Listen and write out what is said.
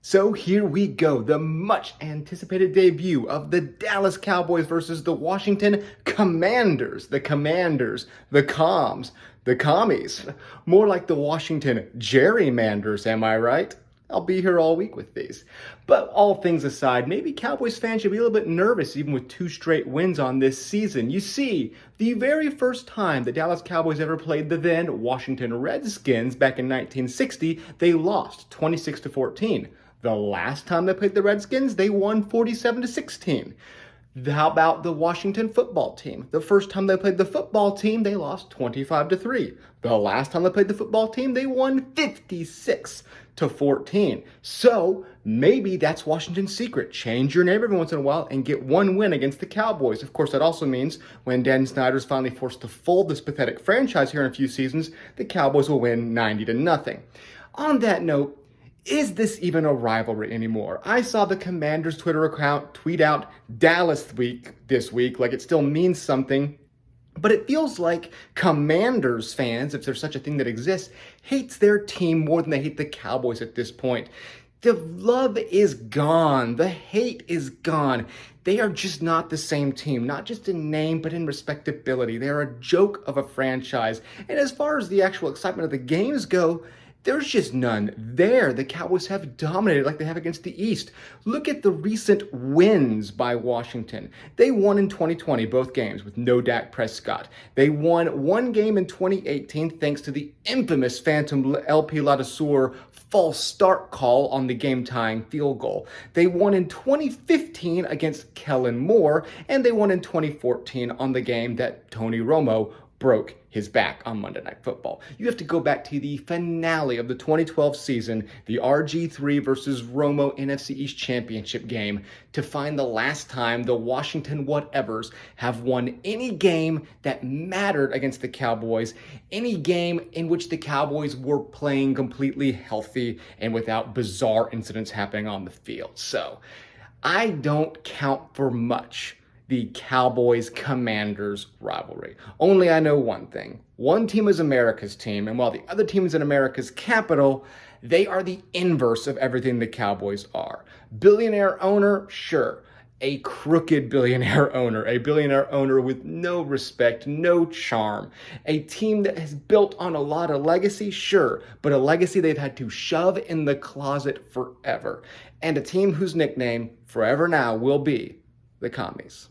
So here we go, the much anticipated debut of the Dallas Cowboys versus the Washington Commanders. The Commanders, the Coms, the Commies. More like the Washington Gerrymanders, am I right? I'll be here all week with these. But all things aside, maybe Cowboys fans should be a little bit nervous even with 2 straight wins on this season. You see, the very first time the Dallas Cowboys ever played the then Washington Redskins back in 1960, they lost 26-14. The last time they played the Redskins, they won 47-16. How about the Washington football team? The first time they played the football team, they lost 25-3. The last time they played the football team, they won 56-14. So maybe that's Washington's secret. Change your name every once in a while and get one win against the Cowboys. Of course, that also means when Dan Snyder's finally forced to fold this pathetic franchise here in a few seasons, the Cowboys will win 90-0. On that note, is this even a rivalry anymore? I saw the Commanders' Twitter account tweet out Dallas week this week, like it still means something. But it feels like Commanders fans, if there's such a thing that exists, hates their team more than they hate the Cowboys at this point. The love is gone. The hate is gone. They are just not the same team, not just in name, but in respectability. They're a joke of a franchise. And as far as the actual excitement of the games go, there's just none there. The Cowboys have dominated like they have against the East. Look at the recent wins by Washington. They won in 2020, both games, with no Dak Prescott. They won one game in 2018 thanks to the infamous Phantom LP Ladouceur false start call on the game-tying field goal. They won in 2015 against Kellen Moore, and they won in 2014 on the game that Tony Romo broke his back on Monday Night Football. You have to go back to the finale of the 2012 season, the RG3 versus Romo NFC East Championship game, to find the last time the Washington whatevers have won any game that mattered against the Cowboys, any game in which the Cowboys were playing completely healthy and without bizarre incidents happening on the field. So I don't count for much the Cowboys-Commanders rivalry. Only I know one thing. One team is America's team, and while the other team is in America's capital, they are the inverse of everything the Cowboys are. Billionaire owner? Sure. A crooked billionaire owner. A billionaire owner with no respect, no charm. A team that has built on a lot of legacy? Sure. But a legacy they've had to shove in the closet forever. And a team whose nickname, forever now, will be the Commies.